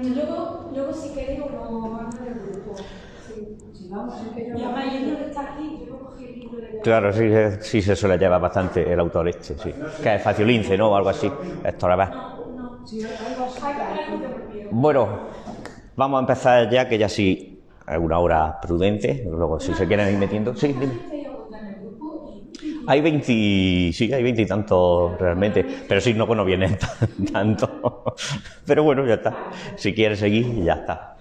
Luego si queréis, nos van a del grupo. Sí, vamos, es que yo... Y además, el libro está aquí, yo cogí el libro de... Claro, sí se suele llevar bastante el autor este, sí. Que es Faciolince, ¿no? O algo así. Héctor Abad. No. Sí, algo así. Bueno, vamos a empezar ya, que ya sí es una hora prudente. Luego, si se quieren ir metiendo... Sí, dime. Hay 20, sí, hay 20 y tantos realmente, pero sí, no vienen tanto. Pero bueno, ya está. Si quieres seguir, ya está.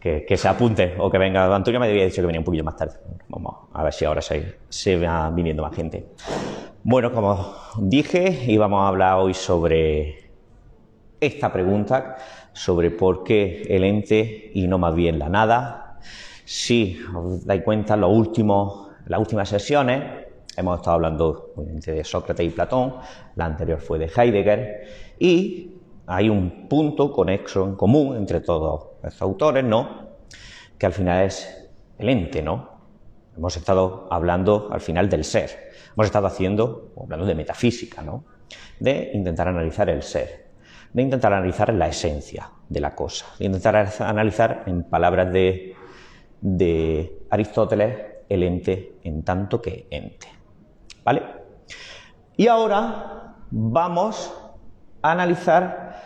Que se apunte o que venga. Antonio me había dicho que venía un poquillo más tarde. Vamos a ver si ahora se va viniendo más gente. Bueno, como dije, íbamos a hablar hoy sobre esta pregunta, sobre por qué el ente y no más bien la nada. Si os dais cuenta, las últimas sesiones hemos estado hablando obviamente de Sócrates y Platón, la anterior fue de Heidegger, y hay un punto conexo en común entre todos estos autores, ¿no? Que al final es el ente, ¿no? Hemos estado hablando al final del ser, hemos estado hablando de metafísica, ¿no? De intentar analizar el ser, de intentar analizar la esencia de la cosa, de intentar analizar, en palabras de Aristóteles, el ente en tanto que ente. ¿Vale? Y ahora vamos a analizar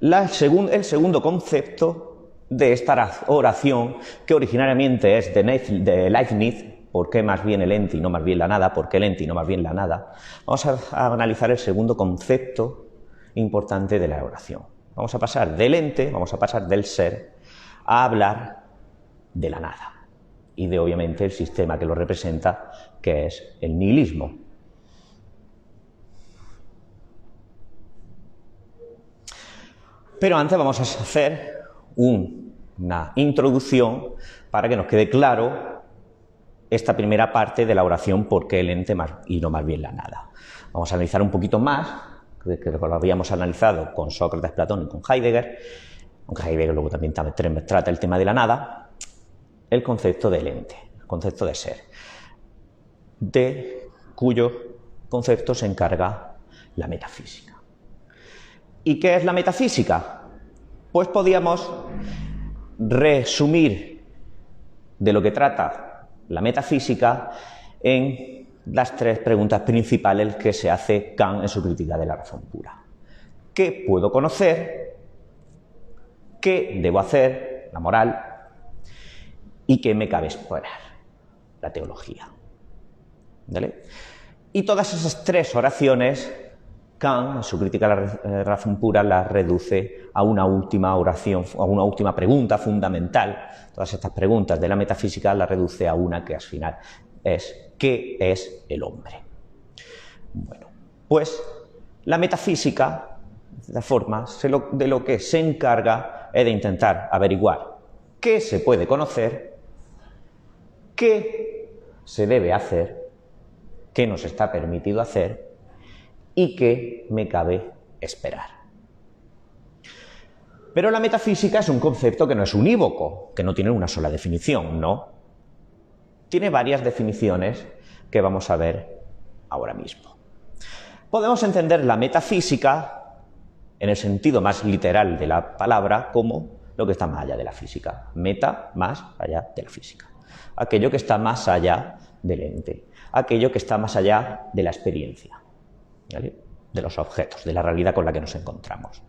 el segundo concepto de esta oración, que originariamente es de Leibniz. ¿Por qué más bien el ente y no más bien la nada? ¿Por qué el ente y no más bien la nada? Vamos a analizar el segundo concepto importante de la oración. Vamos a pasar del ente, vamos a pasar del ser, a hablar de la nada. Y de, obviamente, el sistema que lo representa, que es el nihilismo. Pero antes vamos a hacer una introducción para que nos quede claro esta primera parte de la oración, por qué el ente y no más bien la nada. Vamos a analizar un poquito más, que lo habíamos analizado con Sócrates, Platón y con Heidegger, aunque Heidegger luego también trata el tema de la nada, el concepto del ente, el concepto de ser, de cuyo concepto se encarga la metafísica. ¿Y qué es la metafísica? Pues podíamos resumir de lo que trata la metafísica en las tres preguntas principales que se hace Kant en su crítica de la razón pura. ¿Qué puedo conocer? ¿Qué debo hacer? La moral. ¿Y qué me cabe esperar? La teología. ¿Vale? Y todas esas tres oraciones, Kant, en su crítica a la razón pura, las reduce a una última oración, a una última pregunta fundamental. Todas estas preguntas de la metafísica las reduce a una que al final es: ¿qué es el hombre? Bueno, pues la metafísica, de esta forma, de lo que se encarga es de intentar averiguar qué se puede conocer, qué se debe hacer, qué nos está permitido hacer y qué me cabe esperar. Pero la metafísica es un concepto que no es unívoco, que no tiene una sola definición, ¿no? Tiene varias definiciones que vamos a ver ahora mismo. Podemos entender la metafísica, en el sentido más literal de la palabra, como lo que está más allá de la física. Meta, más allá de la física. Aquello que está más allá del ente, aquello que está más allá de la experiencia, ¿vale? De los objetos, de la realidad con la que nos encontramos.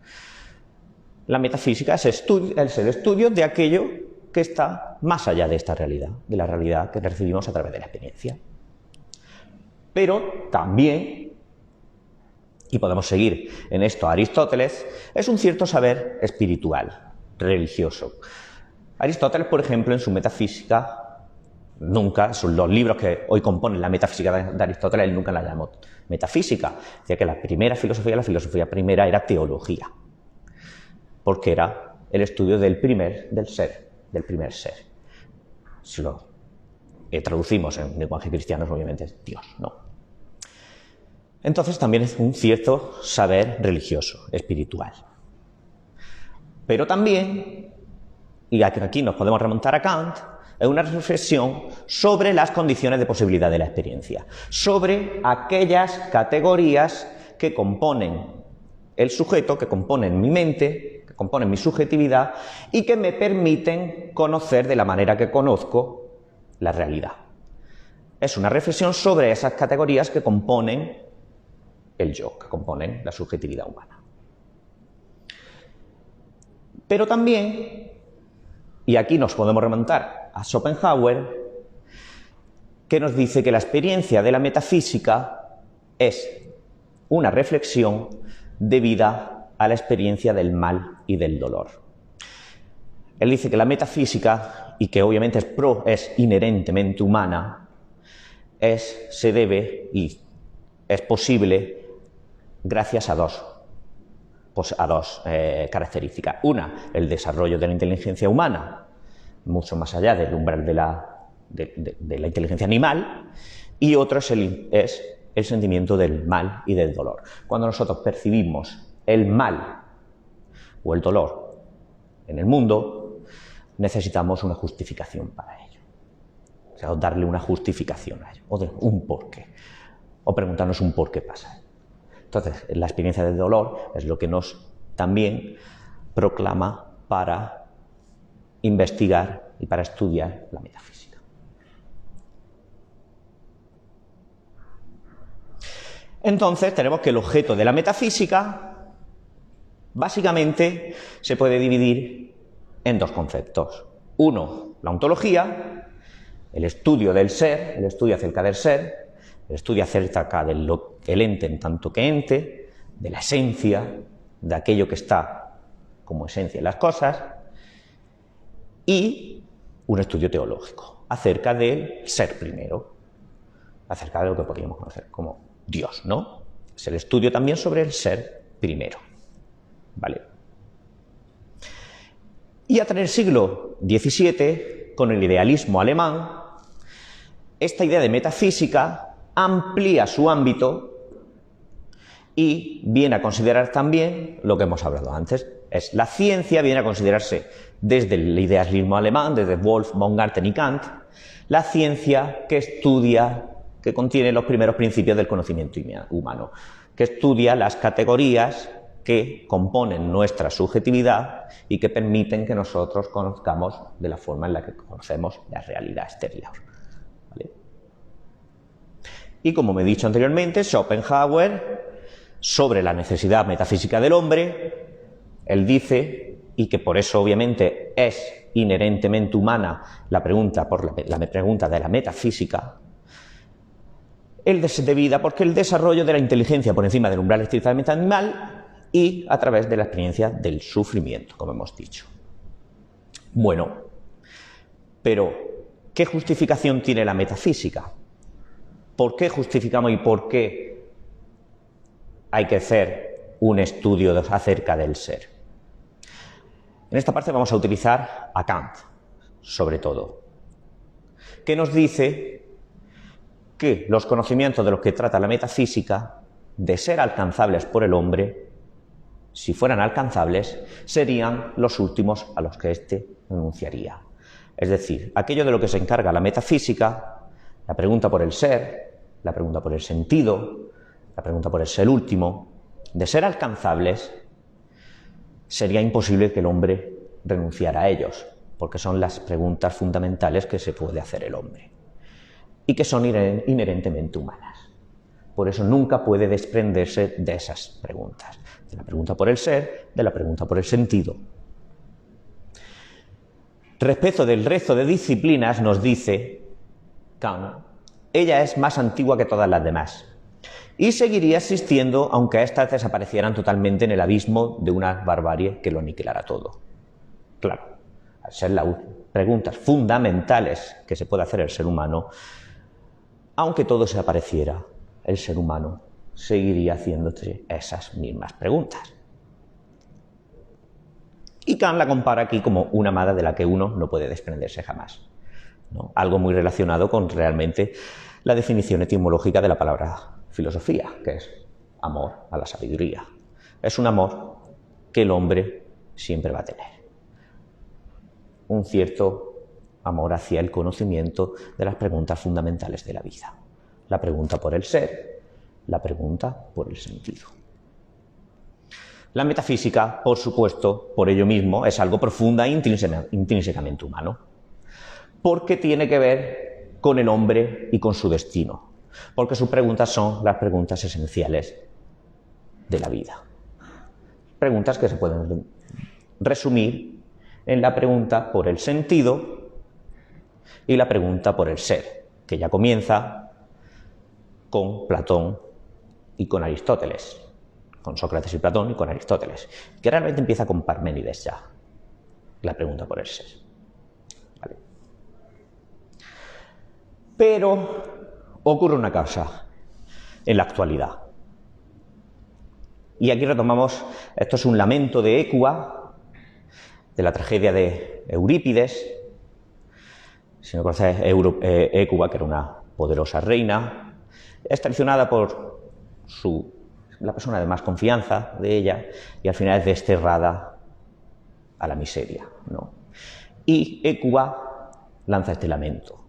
La metafísica es el estudio de aquello que está más allá de esta realidad, de la realidad que recibimos a través de la experiencia. Pero también, y podemos seguir en esto a Aristóteles, es un cierto saber espiritual, religioso. Aristóteles, por ejemplo, en su metafísica, nunca, son los libros que hoy componen la metafísica de Aristóteles, él nunca la llamó metafísica. Decía que la filosofía primera era teología, porque era el estudio del primer ser. Si lo traducimos en lenguaje cristiano, obviamente es Dios, ¿no? Entonces también es un cierto saber religioso, espiritual. Pero también, y aquí nos podemos remontar a Kant, es una reflexión sobre las condiciones de posibilidad de la experiencia, sobre aquellas categorías que componen el sujeto, que componen mi mente, que componen mi subjetividad y que me permiten conocer de la manera que conozco la realidad. Es una reflexión sobre esas categorías que componen el yo, que componen la subjetividad humana. Pero también, y aquí nos podemos remontar a Schopenhauer, que nos dice que la experiencia de la metafísica es una reflexión debida a la experiencia del mal y del dolor. Él dice que la metafísica, y que obviamente es inherentemente humana, se debe y es posible gracias a dos características. Una, el desarrollo de la inteligencia humana, mucho más allá del umbral de la inteligencia animal, y otro es el sentimiento del mal y del dolor. Cuando nosotros percibimos el mal o el dolor en el mundo, necesitamos una justificación para ello. O sea, darle una justificación a ello, o de un porqué, o preguntarnos un por qué pasa. Entonces, la experiencia del dolor es lo que nos también proclama para investigar y para estudiar la metafísica. Entonces, tenemos que el objeto de la metafísica básicamente se puede dividir en dos conceptos. Uno, la ontología, el estudio del ser, el estudio acerca del ser, el estudio acerca del ente en tanto que ente, de la esencia, de aquello que está como esencia en las cosas, y un estudio teológico acerca del ser primero, acerca de lo que podríamos conocer como Dios, ¿no? Es el estudio también sobre el ser primero, ¿vale? Y hasta en el siglo XVII, con el idealismo alemán, esta idea de metafísica amplía su ámbito y viene a considerar también lo que hemos hablado antes. Es la ciencia, viene a considerarse desde el idealismo alemán, desde Wolff, Baumgarten y Kant, la ciencia que estudia, que contiene los primeros principios del conocimiento humano, que estudia las categorías que componen nuestra subjetividad y que permiten que nosotros conozcamos de la forma en la que conocemos la realidad exterior. ¿Vale? Y como me he dicho anteriormente, Schopenhauer, sobre la necesidad metafísica del hombre, él dice, y que por eso obviamente es inherentemente humana la pregunta de la metafísica, debida porque el desarrollo de la inteligencia por encima del umbral estrictamente animal y a través de la experiencia del sufrimiento, como hemos dicho. Bueno, pero ¿qué justificación tiene la metafísica? ¿Por qué justificamos y por qué hay que hacer un estudio acerca del ser? En esta parte vamos a utilizar a Kant, sobre todo, que nos dice que los conocimientos de los que trata la metafísica, de ser alcanzables por el hombre, si fueran alcanzables, serían los últimos a los que éste renunciaría. Es decir, aquello de lo que se encarga la metafísica, la pregunta por el ser, la pregunta por el sentido, la pregunta por el ser último, de ser alcanzables, sería imposible que el hombre renunciara a ellos, porque son las preguntas fundamentales que se puede hacer el hombre y que son inherentemente humanas. Por eso nunca puede desprenderse de esas preguntas, de la pregunta por el ser, de la pregunta por el sentido. Respecto del resto de disciplinas, nos dice Kant, ella es más antigua que todas las demás y seguiría existiendo aunque éstas desaparecieran totalmente en el abismo de una barbarie que lo aniquilara todo. Claro, al ser las preguntas fundamentales que se puede hacer el ser humano, aunque todo desapareciera, el ser humano seguiría haciéndose esas mismas preguntas. Y Kant la compara aquí como una amada de la que uno no puede desprenderse jamás, ¿no? Algo muy relacionado con realmente la definición etimológica de la palabra filosofía, que es amor a la sabiduría. Es un amor que el hombre siempre va a tener. Un cierto amor hacia el conocimiento de las preguntas fundamentales de la vida. La pregunta por el ser, la pregunta por el sentido. La metafísica, por supuesto, por ello mismo, es algo profunda e intrínsecamente humano, porque tiene que ver con el hombre y con su destino, porque sus preguntas son las preguntas esenciales de la vida. Preguntas que se pueden resumir en la pregunta por el sentido y la pregunta por el ser, que ya comienza con Platón y con Aristóteles, con Sócrates y Platón y con Aristóteles, que realmente empieza con Parménides ya, la pregunta por el ser. ¿Vale? Pero ocurre una cosa en la actualidad. Y aquí retomamos, esto es un lamento de Hécuba, de la tragedia de Eurípides. Si no conoces Hécuba, que era una poderosa reina, es traicionada por la persona de más confianza de ella, y al final es desterrada a la miseria, ¿no? Y Hécuba lanza este lamento.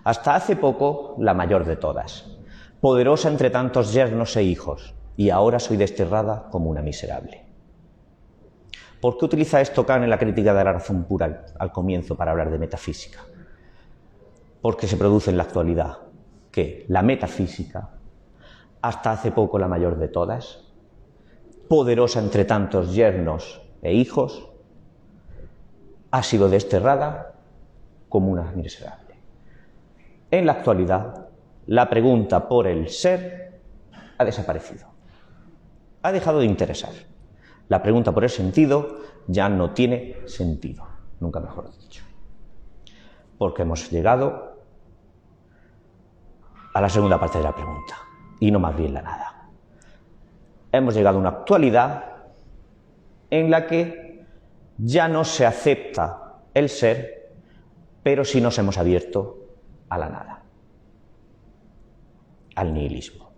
Hasta hace poco, la mayor de todas, poderosa entre tantos yernos e hijos, y ahora soy desterrada como una miserable. ¿Por qué utiliza esto Kant en la crítica de la razón pura al comienzo para hablar de metafísica? Porque se produce en la actualidad que la metafísica, hasta hace poco la mayor de todas, poderosa entre tantos yernos e hijos, ha sido desterrada como una miserable. En la actualidad, la pregunta por el ser ha desaparecido. Ha dejado de interesar. La pregunta por el sentido ya no tiene sentido, nunca mejor dicho. Porque hemos llegado a la segunda parte de la pregunta, y no más bien la nada. Hemos llegado a una actualidad en la que ya no se acepta el ser, pero sí nos hemos abierto a la nada, al nihilismo.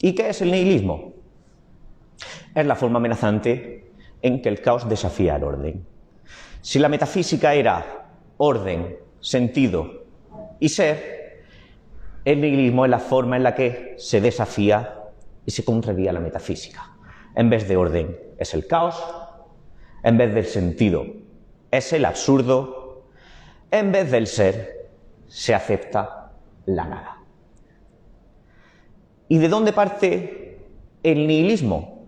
¿Y qué es el nihilismo? Es la forma amenazante en que el caos desafía al orden. Si la metafísica era orden, sentido y ser, el nihilismo es la forma en la que se desafía y se contraría la metafísica. En vez de orden es el caos, en vez del sentido es el absurdo, en vez del ser se acepta la nada. ¿Y de dónde parte el nihilismo?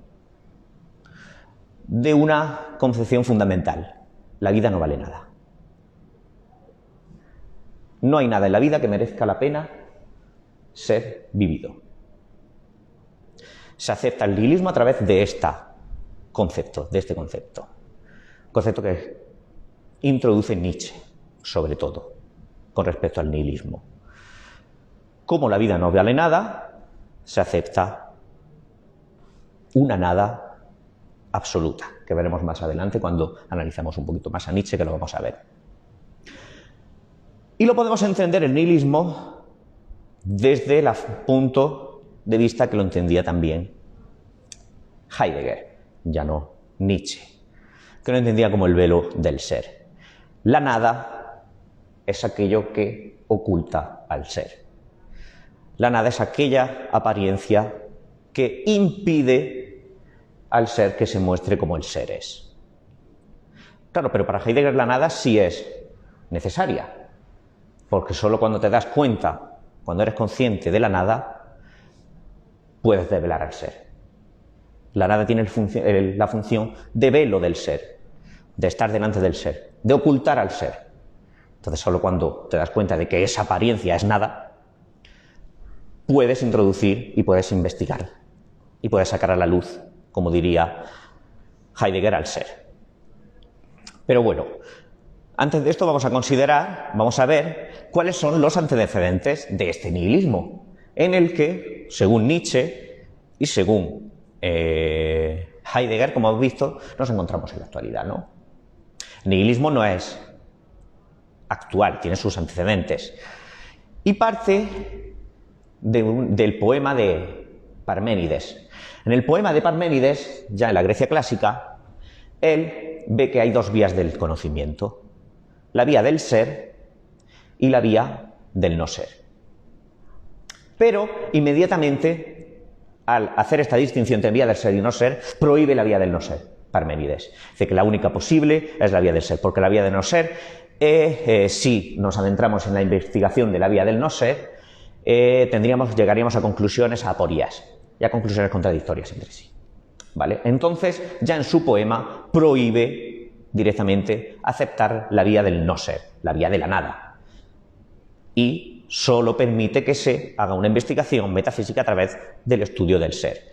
De una concepción fundamental: la vida no vale nada. No hay nada en la vida que merezca la pena ser vivido. Se acepta el nihilismo a través de este concepto, concepto que introduce Nietzsche, sobre todo, con respecto al nihilismo. Como la vida no vale nada, se acepta una nada absoluta, que veremos más adelante cuando analicemos un poquito más a Nietzsche, que lo vamos a ver. Y lo podemos entender el nihilismo desde el punto de vista que lo entendía también Heidegger, ya no Nietzsche, que lo entendía como el velo del ser. La nada es aquello que oculta al ser. La nada es aquella apariencia que impide al ser que se muestre como el ser es. Claro, pero para Heidegger la nada sí es necesaria, porque solo cuando te das cuenta, cuando eres consciente de la nada, puedes develar al ser. La nada tiene la función de velo del ser, de estar delante del ser, de ocultar al ser. Entonces solo cuando te das cuenta de que esa apariencia es nada, puedes introducir y puedes investigar y puedes sacar a la luz, como diría Heidegger, al ser. Pero bueno, antes de esto vamos a ver cuáles son los antecedentes de este nihilismo, en el que, según Nietzsche y según Heidegger, como hemos visto, nos encontramos en la actualidad, ¿no? El nihilismo no es actual, tiene sus antecedentes. Y parte del poema de Parménides. En el poema de Parménides, ya en la Grecia clásica, él ve que hay dos vías del conocimiento: la vía del ser y la vía del no ser. Pero inmediatamente al hacer esta distinción entre vía del ser y no ser, prohíbe la vía del no ser, Parménides. Dice que la única posible es la vía del ser, porque la vía del no ser, si nos adentramos en la investigación de la vía del no ser, llegaríamos a conclusiones, a aporías, y a conclusiones contradictorias entre sí. ¿Vale? Entonces, ya en su poema prohíbe directamente aceptar la vía del no ser, la vía de la nada, y solo permite que se haga una investigación metafísica a través del estudio del ser.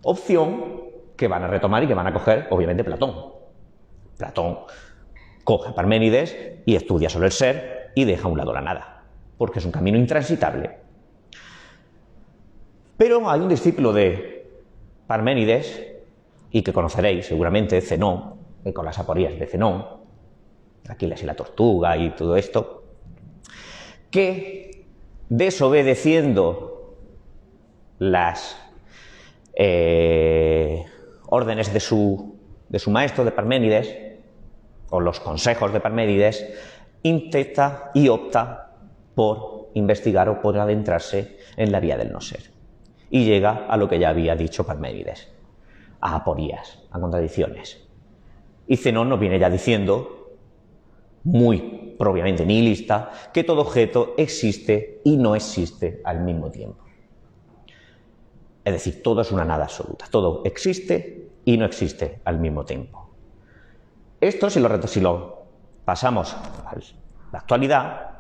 Opción que van a retomar y que van a coger, obviamente, Platón. Platón coge a Parménides y estudia sobre el ser y deja a un lado la nada, porque es un camino intransitable. Pero hay un discípulo de Parménides, y que conoceréis seguramente, Zenón, con las aporías de Zenón, Aquiles y la tortuga y todo esto, que desobedeciendo las órdenes de su maestro, de Parménides, o los consejos de Parménides, intenta y opta por investigar o por adentrarse en la vía del no ser. Y llega a lo que ya había dicho Parménides, a aporías, a contradicciones. Y Zenón nos viene ya diciendo, muy propiamente nihilista, que todo objeto existe y no existe al mismo tiempo. Es decir, todo es una nada absoluta, todo existe y no existe al mismo tiempo. Esto, si lo pasamos a la actualidad,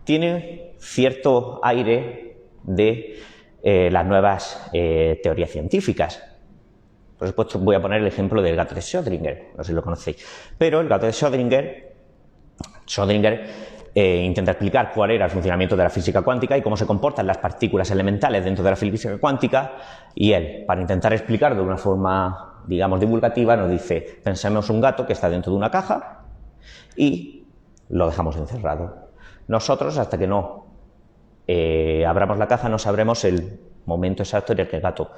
tiene cierto aire de las nuevas teorías científicas. Por supuesto, voy a poner el ejemplo del gato de Schrödinger, no sé si lo conocéis, pero el gato de Schrödinger intenta explicar cuál era el funcionamiento de la física cuántica y cómo se comportan las partículas elementales dentro de la física cuántica, y él, para intentar explicarlo de una forma, digamos, divulgativa, nos dice: pensemos un gato que está dentro de una caja y lo dejamos encerrado. Nosotros, hasta que no abramos la caja, no sabremos el momento exacto en el que el gato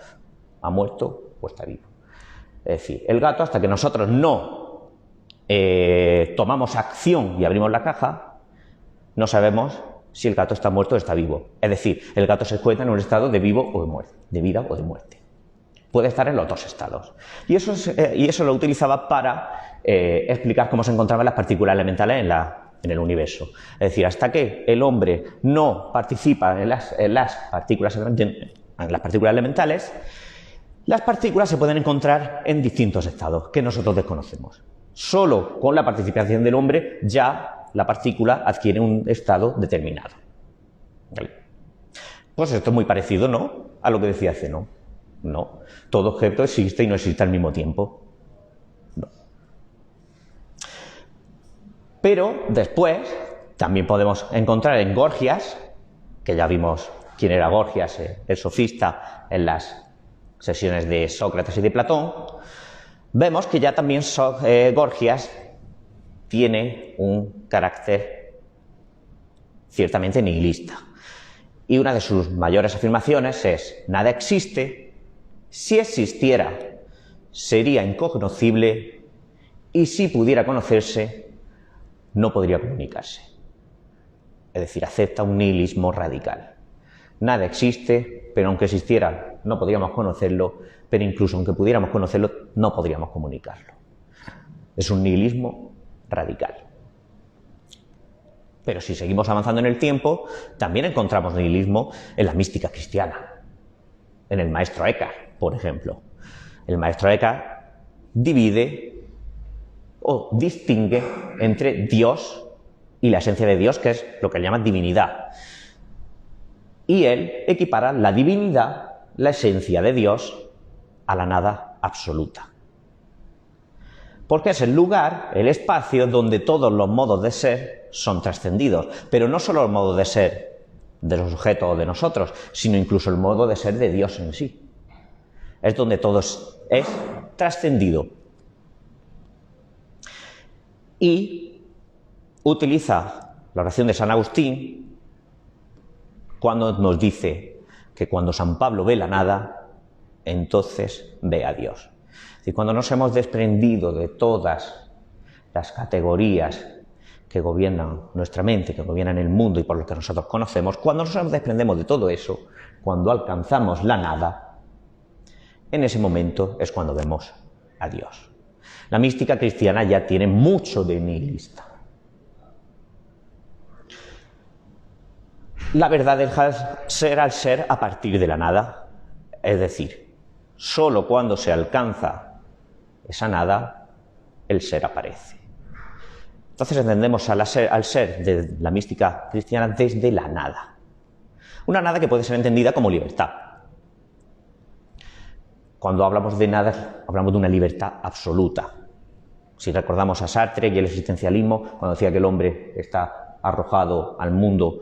ha muerto o está vivo. Es decir, el gato, hasta que nosotros no tomamos acción y abrimos la caja, no sabemos si el gato está muerto o está vivo. Es decir, el gato se encuentra en un estado de vivo o de muerte, de vida o de muerte. Puede estar en los dos estados. Y eso lo utilizaba para explicar cómo se encontraban las partículas elementales en el universo. Es decir, hasta que el hombre no participa en las partículas elementales, las partículas se pueden encontrar en distintos estados que nosotros desconocemos. Solo con la participación del hombre ya la partícula adquiere un estado determinado. ¿Vale? Pues esto es muy parecido, ¿no?, a lo que decía Zenón. No, todo objeto existe y no existe al mismo tiempo. No. Pero después también podemos encontrar en Gorgias, que ya vimos quién era Gorgias, el sofista, en las sesiones de Sócrates y de Platón, vemos que ya también Gorgias tiene un carácter ciertamente nihilista. Y una de sus mayores afirmaciones es: nada existe, si existiera sería incognoscible y si pudiera conocerse no podría comunicarse. Es decir, acepta un nihilismo radical. Nada existe, pero aunque existiera no podríamos conocerlo, pero incluso aunque pudiéramos conocerlo no podríamos comunicarlo. Es un nihilismo radical. Pero si seguimos avanzando en el tiempo, también encontramos nihilismo en la mística cristiana, en el maestro Eckhart, por ejemplo. El maestro Eckhart divide o distingue entre Dios y la esencia de Dios, que es lo que llaman divinidad. Y él equipara la divinidad, la esencia de Dios, a la nada absoluta. Porque es el lugar, el espacio, donde todos los modos de ser son trascendidos. Pero no solo el modo de ser de los objetos o de nosotros, sino incluso el modo de ser de Dios en sí. Es donde todo es trascendido. Y utiliza la oración de San Agustín cuando nos dice que cuando San Pablo ve la nada, entonces ve a Dios. Es decir, cuando nos hemos desprendido de todas las categorías que gobiernan nuestra mente, que gobiernan el mundo y por lo que nosotros conocemos, cuando nos desprendemos de todo eso, cuando alcanzamos la nada, en ese momento es cuando vemos a Dios. La mística cristiana ya tiene mucho de nihilista. La verdad deja de ser al ser a partir de la nada, es decir, solo cuando se alcanza esa nada, el ser aparece. Entonces entendemos al ser de la mística cristiana desde la nada. Una nada que puede ser entendida como libertad. Cuando hablamos de nada, hablamos de una libertad absoluta. Si recordamos a Sartre y el existencialismo, cuando decía que el hombre está arrojado al mundo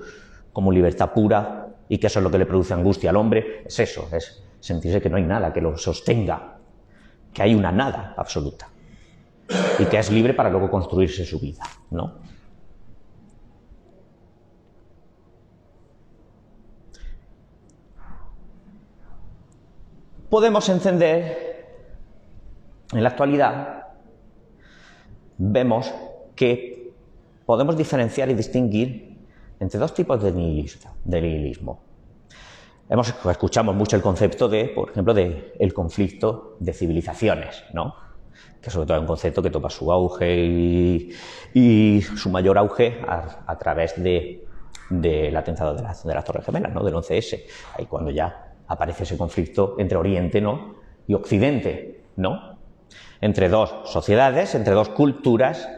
como libertad pura y que eso es lo que le produce angustia al hombre, es eso, es sentirse que no hay nada que lo sostenga, que hay una nada absoluta y que es libre para luego construirse su vida, ¿no? Podemos encender, en la actualidad, vemos que podemos diferenciar y distinguir entre dos tipos de nihilismo. Escuchamos mucho el concepto de, por ejemplo, del conflicto de civilizaciones, ¿no? Que sobre todo es un concepto que toma su auge y su mayor auge a través del atentado de las Torres Gemelas, ¿no? Del 11S, ahí cuando ya aparece ese conflicto entre Oriente, ¿no? y Occidente, ¿no? Entre dos sociedades, entre dos culturas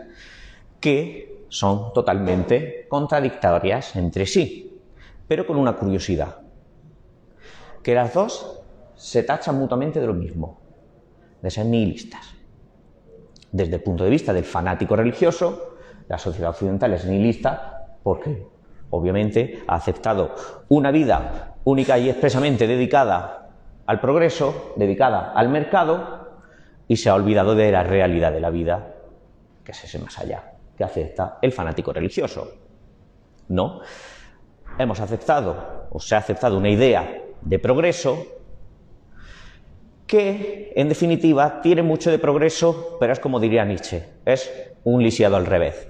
que son totalmente contradictorias entre sí, pero con una curiosidad, que las dos se tachan mutuamente de lo mismo, de ser nihilistas. Desde el punto de vista del fanático religioso, la sociedad occidental es nihilista porque, obviamente, ha aceptado una vida única y expresamente dedicada al progreso, dedicada al mercado, y se ha olvidado de la realidad de la vida, que es ese más allá, que acepta el fanático religioso, ¿no? Hemos aceptado, o se ha aceptado una idea de progreso que, en definitiva, tiene mucho de progreso, pero es como diría Nietzsche, es un lisiado al revés.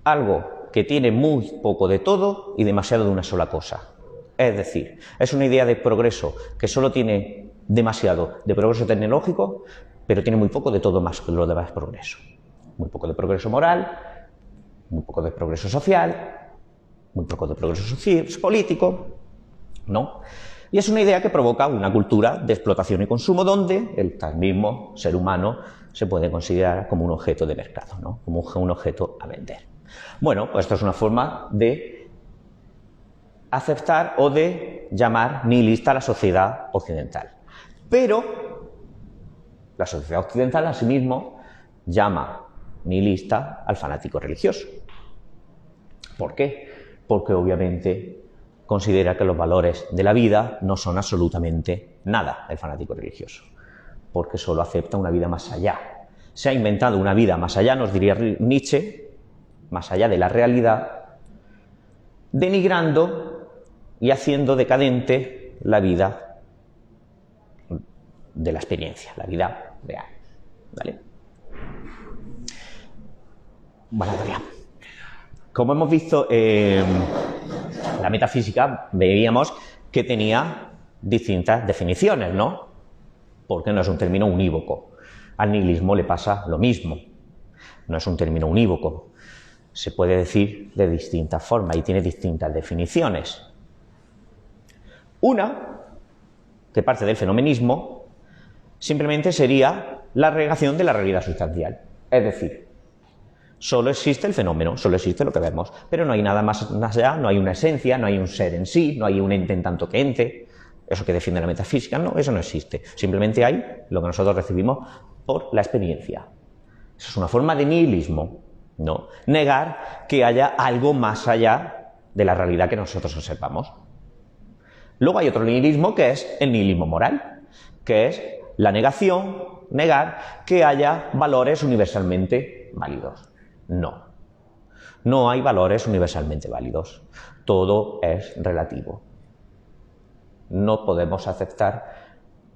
Algo que tiene muy poco de todo y demasiado de una sola cosa. Es decir, es una idea de progreso que solo tiene demasiado de progreso tecnológico, pero tiene muy poco de todo más que lo demás progreso. Muy poco de progreso moral, muy poco de progreso social, muy poco de progreso político, ¿no? Y es una idea que provoca una cultura de explotación y consumo donde el tal mismo ser humano se puede considerar como un objeto de mercado, ¿no? Como un objeto a vender. Bueno, pues esto es una forma de aceptar o de llamar nihilista a la sociedad occidental. Pero la sociedad occidental, asimismo, llama nihilista al fanático religioso. ¿Por qué? Porque obviamente considera que los valores de la vida no son absolutamente nada, el fanático religioso, porque solo acepta una vida más allá. Se ha inventado una vida más allá, nos diría Nietzsche, más allá de la realidad, denigrando y haciendo decadente la vida de la experiencia, la vida real, ¿vale? Bueno, Adrián, como hemos visto, la metafísica veíamos que tenía distintas definiciones, ¿no? Porque no es un término unívoco. Al nihilismo le pasa lo mismo. No es un término unívoco. Se puede decir de distintas formas y tiene distintas definiciones. Una, que parte del fenomenismo, simplemente sería la negación de la realidad sustancial. Es decir, solo existe el fenómeno, solo existe lo que vemos, pero no hay nada más allá, no hay una esencia, no hay un ser en sí, no hay un ente en tanto que ente, eso que defiende la metafísica, no, eso no existe. Simplemente hay lo que nosotros recibimos por la experiencia. Eso es una forma de nihilismo, ¿no? Negar que haya algo más allá de la realidad que nosotros observamos. Luego hay otro nihilismo que es el nihilismo moral, que es la negación, negar que haya valores universalmente válidos. No, no hay valores universalmente válidos, todo es relativo. No podemos aceptar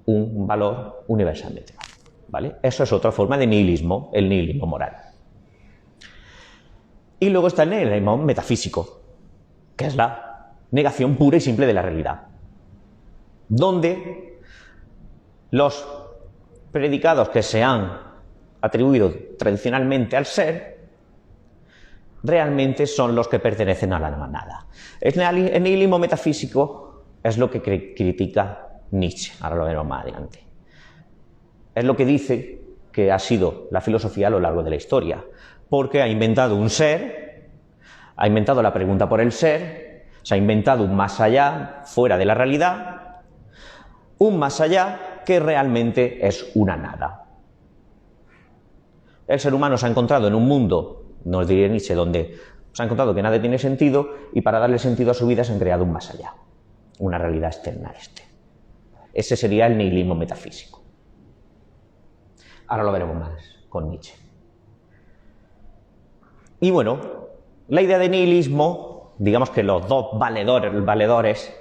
un valor universalmente válido, ¿vale? Eso es otra forma de nihilismo, el nihilismo moral. Y luego está el nihilismo metafísico, que es la negación pura y simple de la realidad, donde los predicados que se han atribuido tradicionalmente al ser realmente son los que pertenecen a la nada. El nihilismo metafísico es lo que critica Nietzsche, ahora lo veremos más adelante. Es lo que dice que ha sido la filosofía a lo largo de la historia, porque ha inventado un ser, ha inventado la pregunta por el ser, se ha inventado un más allá, fuera de la realidad, un más allá que realmente es una nada. El ser humano se ha encontrado en un mundo, nos diría Nietzsche, donde se ha encontrado que nada tiene sentido y para darle sentido a su vida se han creado un más allá, una realidad externa a este. Ese sería el nihilismo metafísico. Ahora lo veremos más con Nietzsche. Y bueno, la idea de nihilismo, digamos que los dos valedores,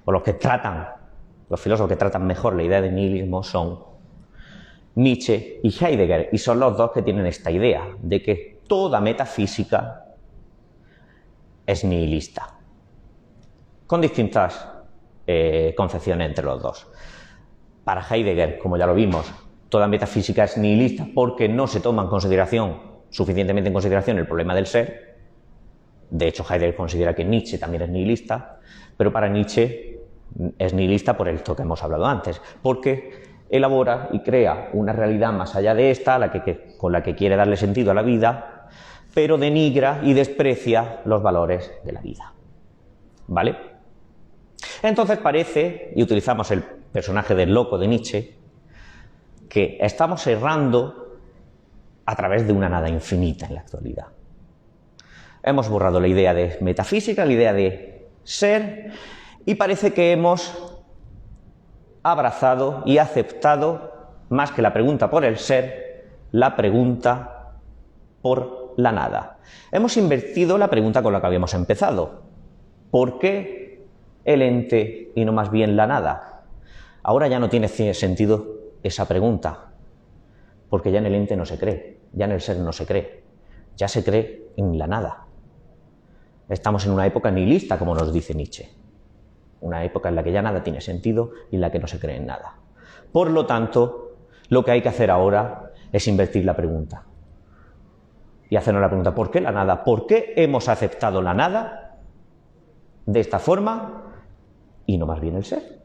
o los filósofos que tratan mejor la idea de nihilismo son Nietzsche y Heidegger, y son los dos que tienen esta idea de que toda metafísica es nihilista, con distintas concepciones entre los dos. Para Heidegger, como ya lo vimos, toda metafísica es nihilista porque no se toma suficientemente en consideración el problema del ser. De hecho, Heidegger considera que Nietzsche también es nihilista, pero para Nietzsche es nihilista por esto que hemos hablado antes, porque elabora y crea una realidad más allá de esta, con la que quiere darle sentido a la vida, pero denigra y desprecia los valores de la vida. ¿Vale? Entonces parece, y utilizamos el personaje del loco de Nietzsche, que estamos errando a través de una nada infinita en la actualidad. Hemos borrado la idea de metafísica, la idea de ser, y parece que hemos abrazado y aceptado, más que la pregunta por el ser, la pregunta por la nada. Hemos invertido la pregunta con la que habíamos empezado. ¿Por qué el ente y no más bien la nada? Ahora ya no tiene sentido esa pregunta, porque ya en el ente no se cree, ya en el ser no se cree, ya se cree en la nada. Estamos en una época nihilista, como nos dice Nietzsche, una época en la que ya nada tiene sentido y en la que no se cree en nada. Por lo tanto, lo que hay que hacer ahora es invertir la pregunta y hacernos la pregunta, ¿por qué la nada? ¿Por qué hemos aceptado la nada de esta forma y no más bien el ser?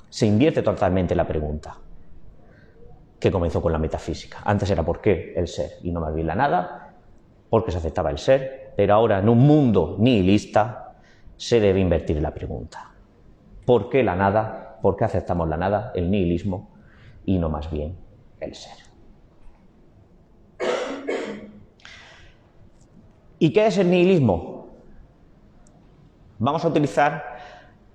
Se invierte totalmente la pregunta, que comenzó con la metafísica. Antes era ¿por qué el ser? Y no más bien la nada, porque se aceptaba el ser, pero ahora en un mundo nihilista se debe invertir la pregunta. ¿Por qué la nada? ¿Por qué aceptamos la nada, el nihilismo, y no más bien el ser? ¿Y qué es el nihilismo? Vamos a utilizar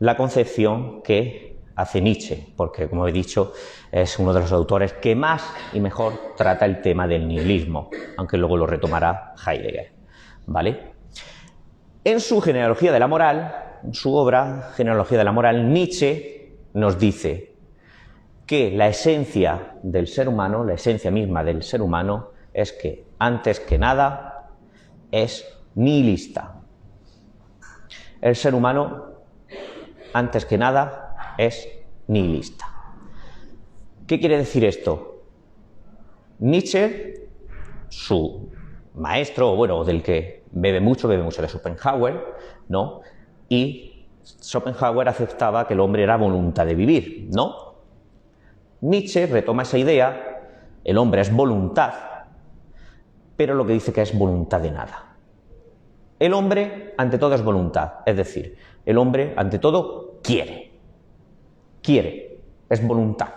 la concepción que hace Nietzsche, porque, como he dicho, es uno de los autores que más y mejor trata el tema del nihilismo, aunque luego lo retomará Heidegger, ¿vale? En su Genealogía de la Moral, en su obra Genealogía de la Moral, Nietzsche nos dice que la esencia del ser humano, la esencia misma del ser humano, es que, antes que nada, es nihilista. El ser humano, antes que nada, es nihilista. ¿Qué quiere decir esto? Nietzsche, su maestro, o bueno, del que bebe mucho de Schopenhauer, ¿no? Y Schopenhauer aceptaba que el hombre era voluntad de vivir, ¿no? Nietzsche retoma esa idea, el hombre es voluntad, pero lo que dice que es voluntad de nada. El hombre, ante todo, es voluntad, es decir, el hombre, ante todo, quiere, es voluntad.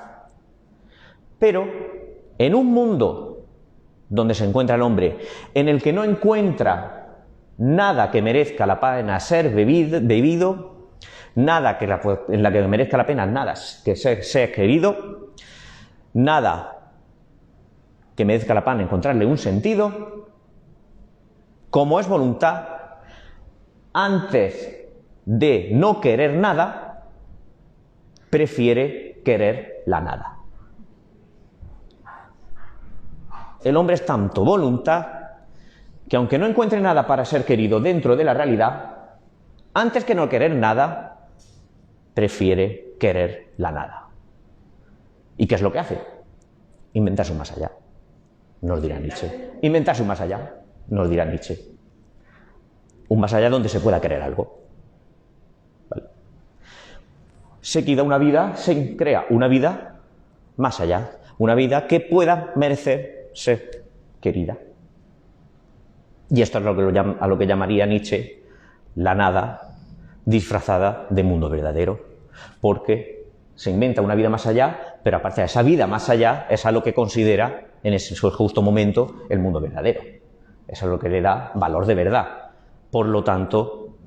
Pero en un mundo donde se encuentra el hombre, en el que no encuentra nada que merezca la pena ser bebido, nada en la que merezca la pena nada que sea querido, nada que merezca la pena encontrarle un sentido, como es voluntad, antes de no querer nada, prefiere querer la nada. El hombre es tanto voluntad que, aunque no encuentre nada para ser querido dentro de la realidad, antes que no querer nada, prefiere querer la nada. ¿Y qué es lo que hace? Inventarse un más allá, nos dirá Nietzsche. Inventarse un más allá, nos dirá Nietzsche. Un más allá donde se pueda creer algo. ¿Vale? Se quita una vida, se crea una vida más allá, una vida que pueda merecer ser querida. Y esto es a lo que llamaría Nietzsche la nada disfrazada de mundo verdadero, porque se inventa una vida más allá, pero aparte de esa vida más allá es a lo que considera en ese justo momento el mundo verdadero. Eso es lo que le da valor de verdad. Por lo tanto,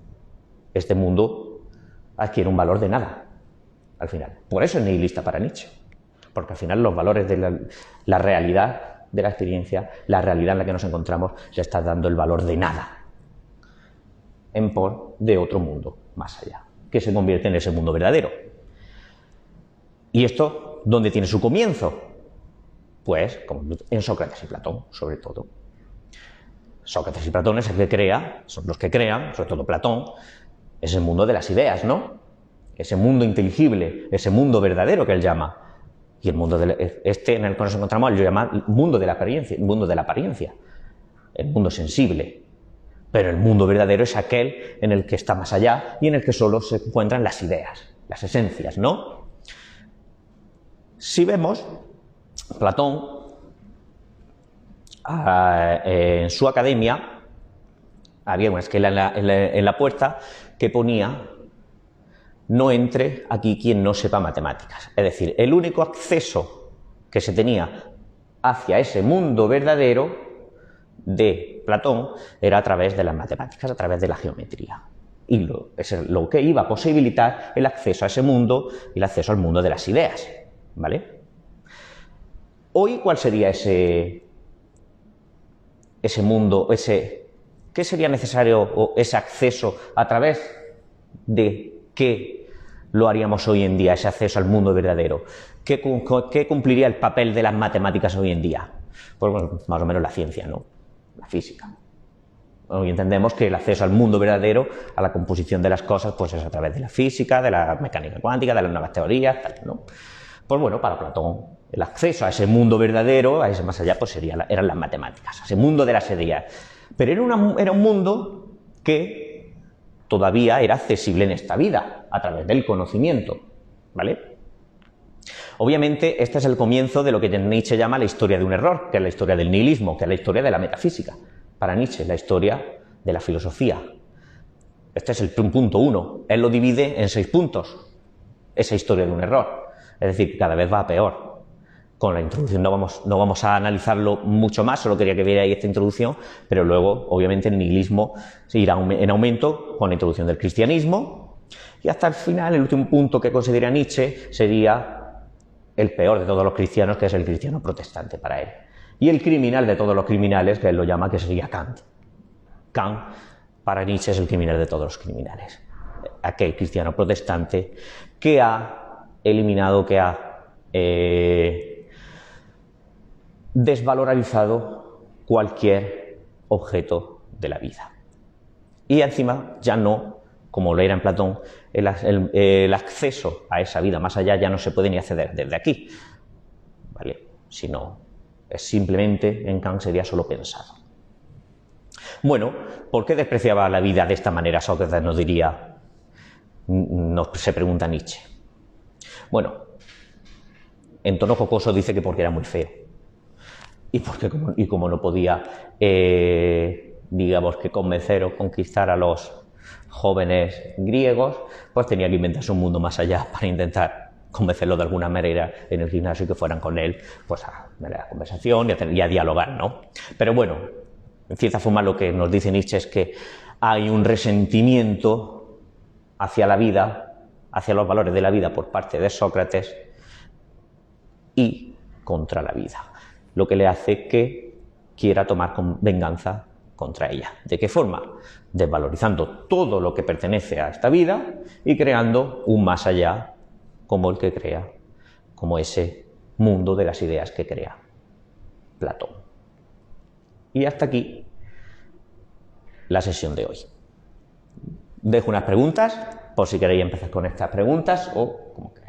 este mundo adquiere un valor de nada, al final. Por eso es nihilista para Nietzsche, porque al final los valores de la realidad de la experiencia, la realidad en la que nos encontramos, le está dando el valor de nada, en por de otro mundo más allá, que se convierte en ese mundo verdadero. ¿Y esto dónde tiene su comienzo? Pues en Sócrates y Platón, sobre todo. Sócrates y Platón es el que crea, son los que crean, sobre todo Platón, ese mundo de las ideas, ¿no? Ese mundo inteligible, ese mundo verdadero que él llama. Y el mundo en el que nos encontramos, él lo llama mundo de la apariencia, el mundo sensible. Pero el mundo verdadero es aquel en el que está más allá y en el que solo se encuentran las ideas, las esencias, ¿no? Si vemos, Platón, en su academia, había una esquela en la puerta que ponía: no entre aquí quien no sepa matemáticas. Es decir, el único acceso que se tenía hacia ese mundo verdadero de Platón era a través de las matemáticas, a través de la geometría. Y es lo que iba a posibilitar el acceso a ese mundo y el acceso al mundo de las ideas, ¿vale? Hoy, ¿cuál sería ese mundo, qué sería necesario o ese acceso a través de qué lo haríamos hoy en día, ese acceso al mundo verdadero? ¿Qué cumpliría el papel de las matemáticas hoy en día? Pues bueno, más o menos la ciencia, ¿no? La física. Hoy entendemos que el acceso al mundo verdadero, a la composición de las cosas, pues es a través de la física, de la mecánica cuántica, de las nuevas teorías, tal, ¿no? Pues bueno, para Platón, el acceso a ese mundo verdadero, a ese más allá, pues eran las matemáticas, ese mundo de las ideas. Pero era un mundo que todavía era accesible en esta vida, a través del conocimiento, ¿vale? Obviamente, este es el comienzo de lo que Nietzsche llama la historia de un error, que es la historia del nihilismo, que es la historia de la metafísica. Para Nietzsche, la historia de la filosofía. Este es el punto 1. Él lo divide en 6 puntos, esa historia de un error. Es decir, que cada vez va a peor. Con la introducción no vamos a analizarlo mucho más, solo quería que vierais esta introducción, pero luego, obviamente, el nihilismo irá en aumento con la introducción del cristianismo, y hasta el final, el último punto que considera Nietzsche sería el peor de todos los cristianos, que es el cristiano protestante para él. Y el criminal de todos los criminales, que él lo llama, que sería Kant. Kant, para Nietzsche, es el criminal de todos los criminales. Aquel cristiano protestante que ha eliminado, que ha desvalorizado cualquier objeto de la vida. Y encima ya no, como lo era en Platón, el acceso a esa vida más allá ya no se puede ni acceder desde aquí, ¿vale? Sino es simplemente, en Kant sería solo pensado. Bueno, ¿por qué despreciaba la vida de esta manera? Sócrates nos diría, se pregunta Nietzsche. Bueno, en tono jocoso dice que porque era muy feo. Y como no podía, digamos, que convencer o conquistar a los jóvenes griegos, pues tenía que inventarse un mundo más allá para intentar convencerlo de alguna manera en el gimnasio y que fueran con él, pues a la conversación y a dialogar, ¿no? Pero bueno, en cierta forma lo que nos dice Nietzsche es que hay un resentimiento hacia la vida, hacia los valores de la vida por parte de Sócrates y contra la vida, lo que le hace que quiera tomar venganza contra ella. ¿De qué forma? Desvalorizando todo lo que pertenece a esta vida y creando un más allá como el que crea, como ese mundo de las ideas que crea Platón. Y hasta aquí la sesión de hoy. Dejo unas preguntas, por si queréis empezar con estas preguntas o como queráis.